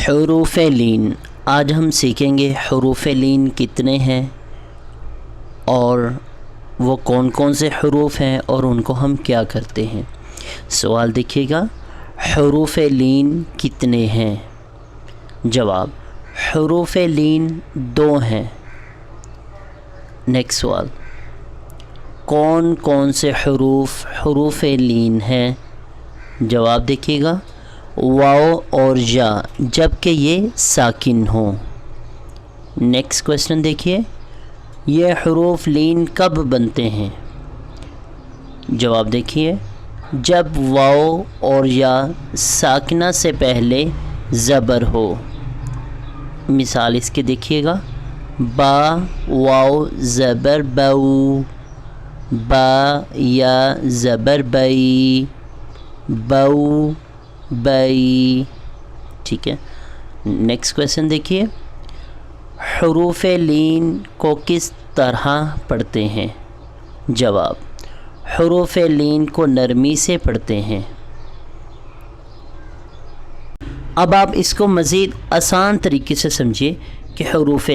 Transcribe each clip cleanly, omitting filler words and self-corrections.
حروف لین. آج ہم سیکھیں گے حروف لین کتنے ہیں اور وہ کون کون سے حروف ہیں اور ان کو ہم کیا کرتے ہیں. سوال دیکھیے گا, حروف لین کتنے ہیں؟ جواب, حروف لین 2 ہیں. نیکسٹ سوال, کون کون سے حروف لین ہیں؟ جواب دیکھیے گا, واو اور یا جب کہ یہ ساکن ہوں. نیکسٹ کویسچن دیکھیے, یہ حروف لین کب بنتے ہیں؟ جواب دیکھیے, جب واو اور یا ساکنہ سے پہلے زبر ہو. مثال اس کے دیکھیے گا, با واو زبر بو, با یا زبر بئی, بو بئی. ٹھیک ہے. نیکسٹ کویسچن دیکھیے, حروف لین کو کس طرح پڑھتے ہیں؟ جواب, حروف لین کو نرمی سے پڑھتے ہیں. اب آپ اس کو مزید آسان طریقے سے سمجھیے کہ حروف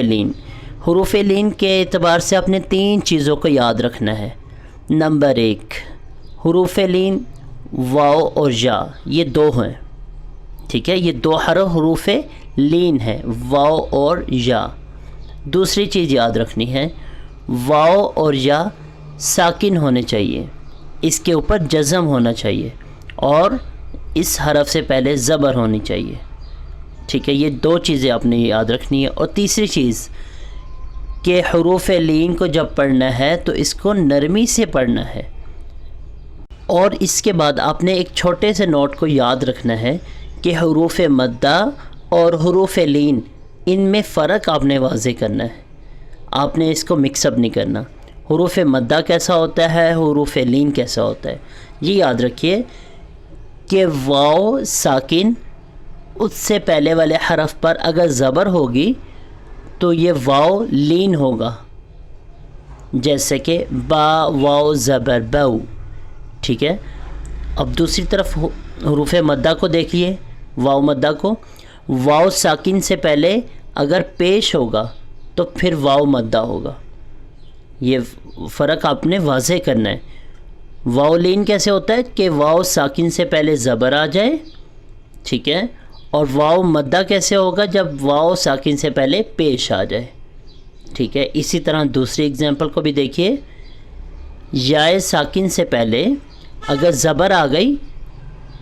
لین کے اعتبار سے آپ نے 3 چیزوں کو یاد رکھنا ہے. نمبر 1, حروف لین واو اور یا یہ 2 ہیں. ٹھیک ہے, یہ 2 حروف لین ہیں, واو اور یا. دوسری چیز یاد رکھنی ہے, واو اور یا ساکن ہونے چاہیے, اس کے اوپر جزم ہونا چاہیے اور اس حرف سے پہلے زبر ہونی چاہیے. ٹھیک ہے, یہ 2 چیزیں آپ نے یاد رکھنی ہے. اور تیسری چیز کہ حروف لین کو جب پڑھنا ہے تو اس کو نرمی سے پڑھنا ہے. اور اس کے بعد آپ نے ایک چھوٹے سے نوٹ کو یاد رکھنا ہے کہ حروف مدہ اور حروف لین ان میں فرق آپ نے واضح کرنا ہے. آپ نے اس کو مکس اپ نہیں کرنا. حروف مدہ کیسا ہوتا ہے, حروف لین کیسا ہوتا ہے, یہ یاد رکھیے کہ واو ساکن اس سے پہلے والے حرف پر اگر زبر ہوگی تو یہ واو لین ہوگا, جیسے کہ با واو زبر بو. ٹھیک ہے. اب دوسری طرف حروف مدہ کو دیکھیے, واو مدہ کو, واو ساکن سے پہلے اگر پیش ہوگا تو پھر واو مدہ ہوگا. یہ فرق آپ نے واضح کرنا ہے. واو لین کیسے ہوتا ہے کہ واو ساکن سے پہلے زبر آ جائے. ٹھیک ہے. اور واو مدہ کیسے ہوگا جب واو ساکن سے پہلے پیش آ جائے. ٹھیک ہے. اسی طرح دوسری اگزامپل کو بھی دیکھیے, یائے ساکن سے پہلے اگر زبر آ گئی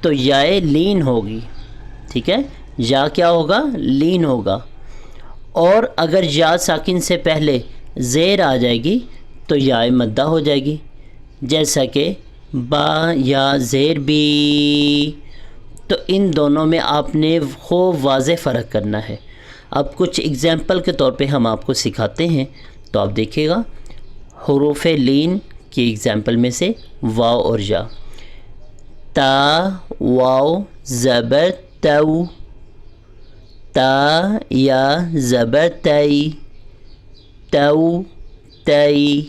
تو یائے لین ہوگی. ٹھیک ہے, یا کیا ہوگا, لین ہوگا. اور اگر یا ساکن سے پہلے زیر آ جائے گی تو یائے مدہ ہو جائے گی, جیسا کہ با یا زیر بی. تو ان دونوں میں آپ نے خوب واضح فرق کرنا ہے. اب کچھ اگزامپل کے طور پہ ہم آپ کو سکھاتے ہیں, تو آپ دیکھیے گا حروف لین کی اگزامپل میں سے واو اور یا. تا واو زبر تو, تا یا زبر تئی, تو تئی.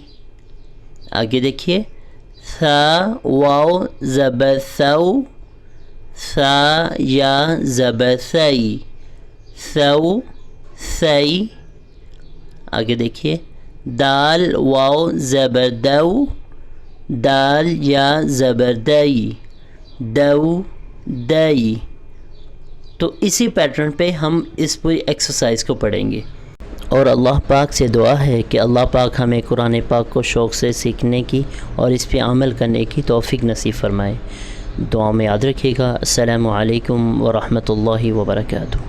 آگے دیکھیے, ثا واو زبر ثو, ثا یا زبر ثئی, ثو ثئی. آگے دیکھیے, دال واو زبر دو, دال یا زبر دئی, دو دئی. تو اسی پیٹرن پہ ہم اس پوری ایکسرسائز کو پڑھیں گے. اور اللہ پاک سے دعا ہے کہ اللہ پاک ہمیں قرآن پاک کو شوق سے سیکھنے کی اور اس پہ عمل کرنے کی توفیق نصیب فرمائے. دعا میں یاد رکھیے گا. السلام علیکم ورحمۃ اللہ وبرکاتہ.